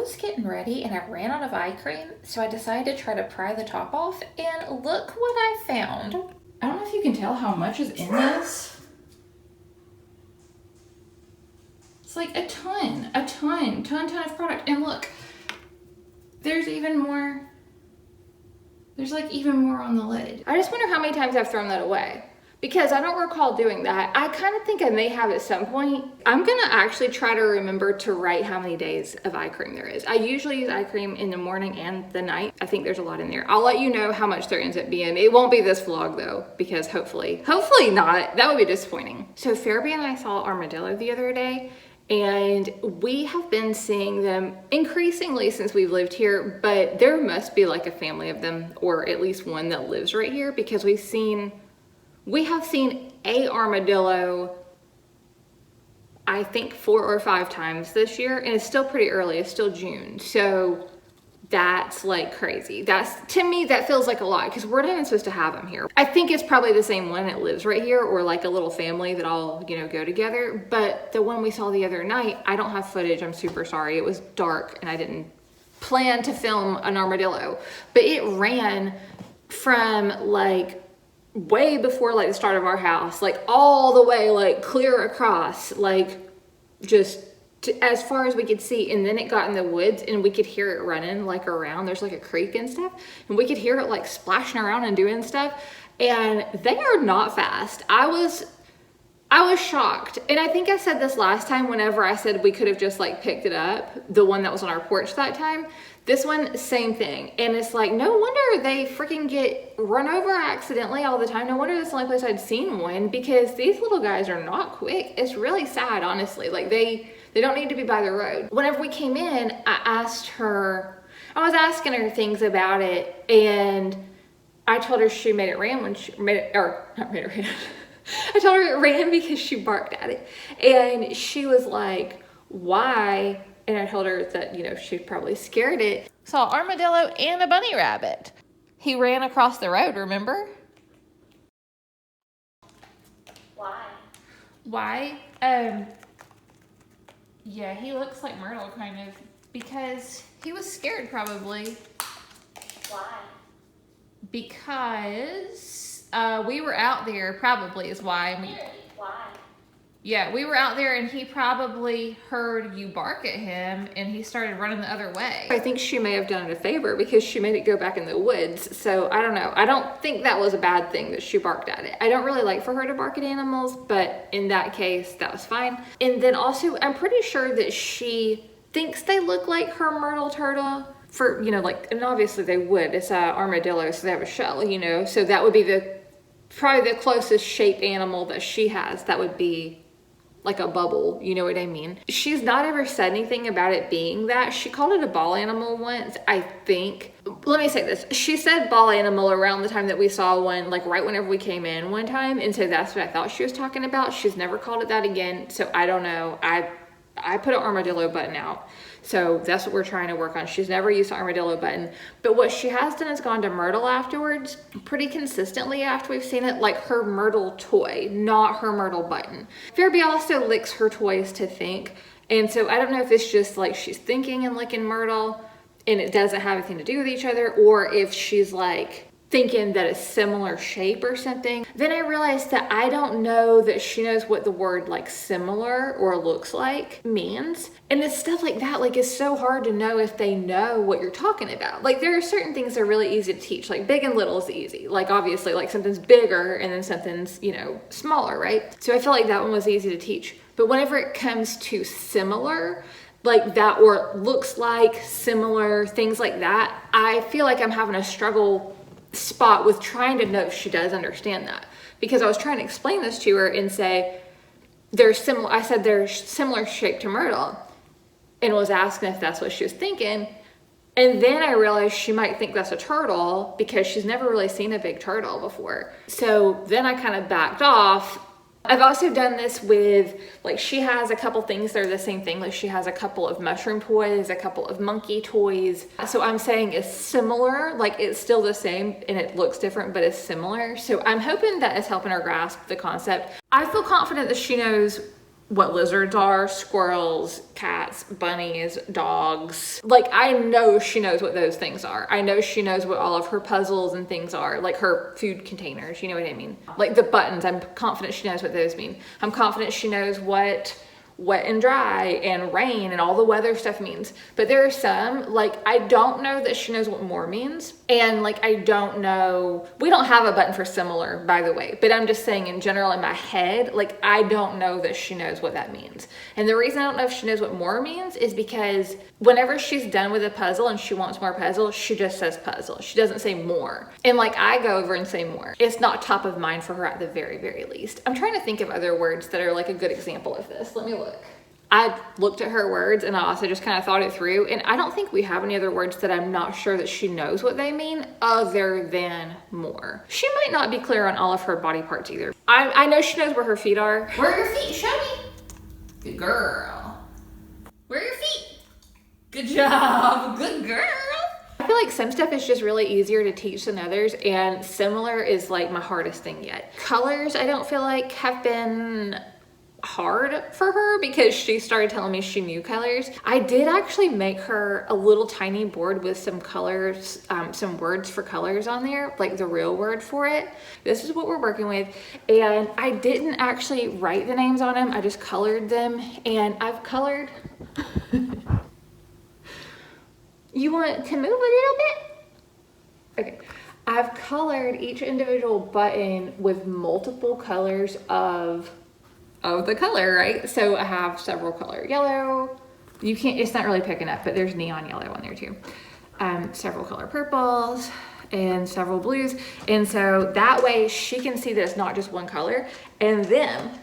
was getting ready and I ran out of eye cream, so I decided to try to pry the top off, and look what I found. I don't know if you can tell how much is in this. It's like a ton of product. And look, there's even more. There's like even more on the lid. I just wonder how many times I've thrown that away, because I don't recall doing that. I kind of think I may have at some point. I'm gonna actually try to remember to write how many days of eye cream there is. I usually use eye cream in the morning and the night. I think there's a lot in there. I'll let you know how much there ends up being. It won't be this vlog though, because hopefully not. That would be disappointing. So Pharaby and I saw Armadillo the other day, and we have been seeing them increasingly since we've lived here, but there must be like a family of them, or at least one that lives right here, because we have seen a armadillo, I think 4 or 5 times this year, and it's still pretty early. It's still June. So that's like crazy. To me, that feels like a lot, because we're not even supposed to have them here. I think it's probably the same one that lives right here, or like a little family that all, go together. But the one we saw the other night, I don't have footage. I'm super sorry. It was dark and I didn't plan to film an armadillo, but it ran from like way before like the start of our house, like all the way like clear across, like just as far as we could see, and then it got in the woods and we could hear it running like around. There's like a creek and stuff, and we could hear it like splashing around and doing stuff, and they are not fast. I was shocked, and I think I said this last time whenever I said we could have just like picked it up, the one that was on our porch that time. This one, same thing. And it's like, no wonder they freaking get run over accidentally all the time. No wonder that's the only place I'd seen one, because these little guys are not quick. It's really sad, honestly. Like they don't need to be by the road. Whenever we came in, I was asking her things about it, and I told her she made it ran when she made it, or not made it ran. I told her it ran because she barked at it. And she was like, why? And I told her that, she probably scared it. Saw armadillo and a bunny rabbit. He ran across the road, remember? Why? Yeah, he looks like Myrtle kind of, because he was scared probably. Why? Because we were out there, probably is why. Why? Yeah, we were out there and he probably heard you bark at him and he started running the other way. I think she may have done it a favor because she made it go back in the woods. So I don't know. I don't think that was a bad thing that she barked at it. I don't really like for her to bark at animals, but in that case, that was fine. And then also, I'm pretty sure that she thinks they look like her myrtle turtle. For, and obviously they would. It's a armadillo, so they have a shell, so that would be probably the closest shaped animal that she has. That would be like a bubble, you know what I mean? She's not ever said anything about it being that. She called it a ball animal once, I think. Let me say this. She said ball animal around the time that we saw one, like right whenever we came in one time, and so that's what I thought she was talking about. She's never called it that again, so I don't know. I put an armadillo button out. So that's what we're trying to work on. She's never used an armadillo button. But what she has done is gone to Myrtle afterwards, pretty consistently after we've seen it, like her Myrtle toy, not her Myrtle button. Pharaby also licks her toys to think. And so I don't know if it's just like she's thinking and licking Myrtle and it doesn't have anything to do with each other, or if she's like thinking that it's similar shape or something. Then I realized that I don't know that she knows what the word like similar or looks like means. And it's stuff like that, like it's so hard to know if they know what you're talking about. Like there are certain things that are really easy to teach, like big and little is easy. Like obviously like something's bigger and then something's, smaller, right? So I feel like that one was easy to teach. But whenever it comes to similar, like that, or looks like similar, things like that, I feel like I'm having a struggle spot with trying to know if she does understand that, because I was trying to explain this to her and say they're similar. I said they're similar shape to Myrtle, and was asking if that's what she was thinking. And then I realized she might think that's a turtle because she's never really seen a big turtle before. So then I kind of backed off. I've also done this with, like, she has a couple things that are the same thing. Like she has a couple of mushroom toys, a couple of monkey toys. So I'm saying it's similar, like it's still the same and it looks different, but it's similar. So I'm hoping that is helping her grasp the concept. I feel confident that she knows what lizards are, squirrels, cats, bunnies, dogs. Like, I know she knows what those things are. I know she knows what all of her puzzles and things are, like her food containers, you know what I mean? Like the buttons, I'm confident she knows what those mean. I'm confident she knows what wet and dry and rain and all the weather stuff means. But there are some, like, I don't know that she knows what more means. And like, I don't know, we don't have a button for similar, by the way, but I'm just saying in general in my head, like, I don't know that she knows what that means. And the reason I don't know if she knows what more means is because whenever she's done with a puzzle and she wants more puzzle, she just says puzzle. She doesn't say more. And like, I go over and say more. It's not top of mind for her at the very, very least. I'm trying to think of other words that are like a good example of this. Let me look. I looked at her words and I also just kind of thought it through, and I don't think we have any other words that I'm not sure that she knows what they mean other than more. She might not be clear on all of her body parts either. I know she knows where her feet are. Where are your feet? Show me. Good girl. Where are your feet? Good job. Good girl. I feel like some stuff is just really easier to teach than others, and similar is like my hardest thing yet. Colors, I don't feel like have been hard for her because she started telling me she knew colors. I did actually make her a little tiny board with some colors, some words for colors on there, like the real word for it. This is what we're working with. And I didn't actually write the names on them. I just colored them, and I've colored. You want to move a little bit? Okay. I've colored each individual button with multiple colors of the color, right? So I have several color yellow. You can't, it's not really picking up, but there's neon yellow on there too. Several color purples and several blues. And so that way she can see that it's not just one color. And then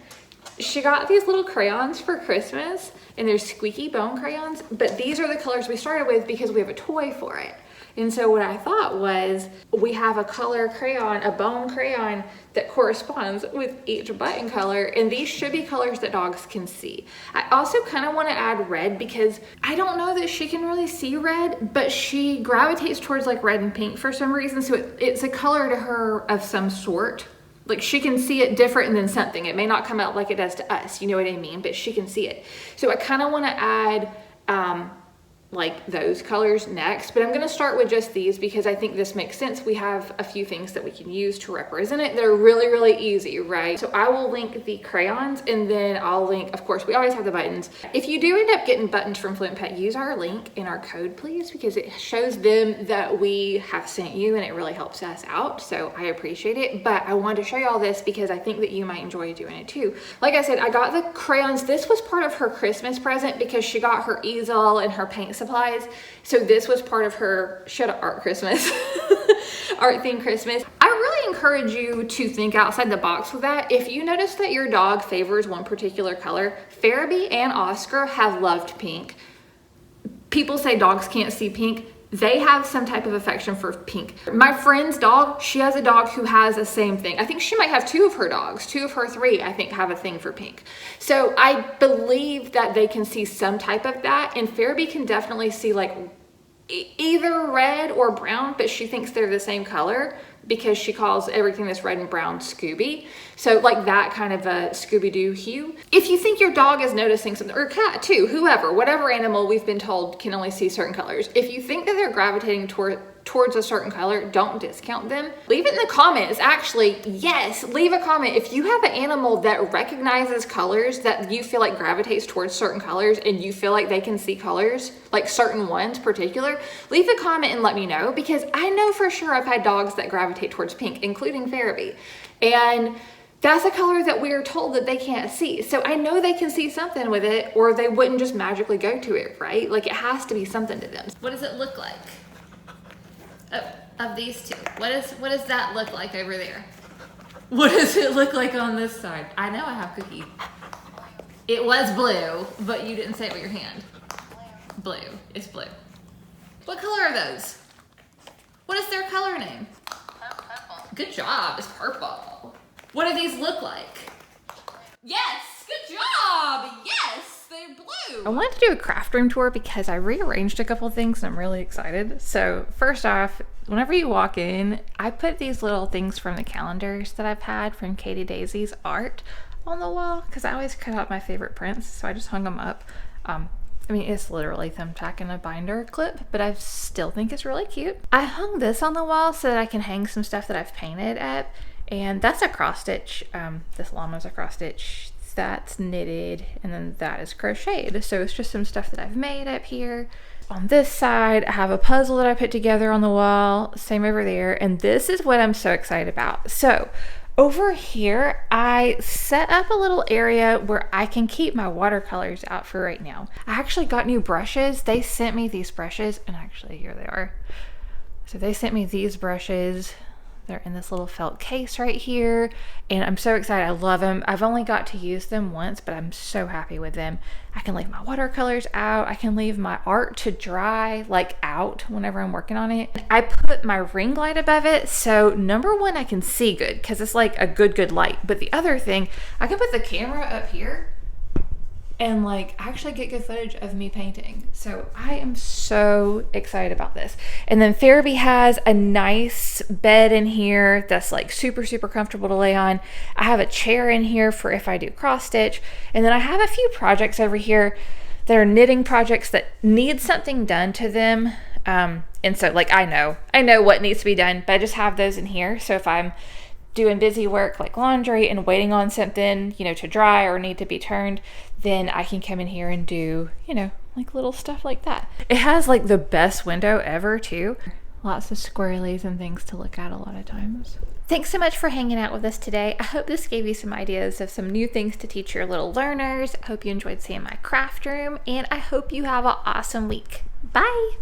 she got these little crayons for Christmas, and they're squeaky bone crayons, but these are the colors we started with because we have a toy for it. And so what I thought was, we have a color crayon, a bone crayon that corresponds with each button color, and these should be colors that dogs can see. I also kind of want to add red because I don't know that she can really see red, but she gravitates towards like red and pink for some reason, so it's a color to her of some sort. Like, she can see it different than something. It may not come out like it does to us, you know what I mean? But she can see it. So I kind of want to add like those colors next, but I'm going to start with just these because I think this makes sense. We have a few things that we can use to represent it. They're really, really easy, right? So I will link the crayons, and then I'll link, of course, we always have the buttons. If you do end up getting buttons from Fluent Pet, use our link in our code, please, because it shows them that we have sent you, and it really helps us out. So I appreciate it, but I wanted to show you all this because I think that you might enjoy doing it too. Like I said, I got the crayons. This was part of her Christmas present because she got her easel and her paint supplies. So this was part of her, shut up, art Christmas, art themed Christmas. I really encourage you to think outside the box with that. If you notice that your dog favors one particular color, Pharaby and Oscar have loved pink. People say dogs can't see pink. They have some type of affection for pink. My friend's dog, she has a dog who has the same thing. I think she might have two of her dogs, two of her three, I think, have a thing for pink. So I believe that they can see some type of that, and Pharaby can definitely see like either red or brown, but she thinks they're the same color because she calls everything that's red and brown Scooby. So like that kind of a Scooby-Doo hue. If you think your dog is noticing something, or cat too, whoever, whatever animal we've been told can only see certain colors. If you think that they're gravitating towards a certain color, don't discount them. Leave it in the comments. Actually, yes, leave a comment. If you have an animal that recognizes colors that you feel like gravitates towards certain colors and you feel like they can see colors, like certain ones particular, leave a comment and let me know, because I know for sure I've had dogs that gravitate towards pink, including Pharaby. And that's a color that we are told that they can't see. So I know they can see something with it, or they wouldn't just magically go to it, right? Like, it has to be something to them. What does it look like? Of these two, what does that look like over there? What does it look like on this side? I know I have Cookie. It was blue, but you didn't say it with your hand. Blue. It's blue. What color are those? What is their color name? Purple. Good job. It's purple. What do these look like? Yes. Good job. Yes. They're blue. I wanted to do a craft room tour because I rearranged a couple things and I'm really excited. So first off, whenever you walk in, I put these little things from the calendars that I've had from Katie Daisy's art on the wall because I always cut out my favorite prints, so I just hung them up. I mean, it's literally thumbtack and a binder clip, but I still think it's really cute. I hung this on the wall so that I can hang some stuff that I've painted up, and that's a cross stitch. This llama's a cross stitch, that's knitted, and then that is crocheted. So it's just some stuff that I've made up here. On this side, I have a puzzle that I put together on the wall, same over there, and this is what I'm so excited about. So over here, I set up a little area where I can keep my watercolors out for right now. I actually got new brushes. They sent me these brushes, and actually here they are. So they sent me these brushes. They're in this little felt case right here, and I'm so excited. I love them. I've only got to use them once, but I'm so happy with them. I can leave my watercolors out. I can leave my art to dry, like out whenever I'm working on it. I put my ring light above it, so number one, I can see good because it's like a good light. But the other thing, I can put the camera up here and like actually get good footage of me painting. So I am so excited about this. And then Pharaby has a nice bed in here that's like super comfortable to lay on. I have a chair in here for if I do cross stitch. And then I have a few projects over here that are knitting projects that need something done to them. And so like I know what needs to be done, but I just have those in here. So if I'm doing busy work like laundry and waiting on something, you know, to dry or need to be turned, then I can come in here and do, you know, like little stuff like that. It has like the best window ever too. Lots of squirrelies and things to look at a lot of times. Thanks so much for hanging out with us today. I hope this gave you some ideas of some new things to teach your little learners. I hope you enjoyed seeing my craft room, and I hope you have an awesome week. Bye!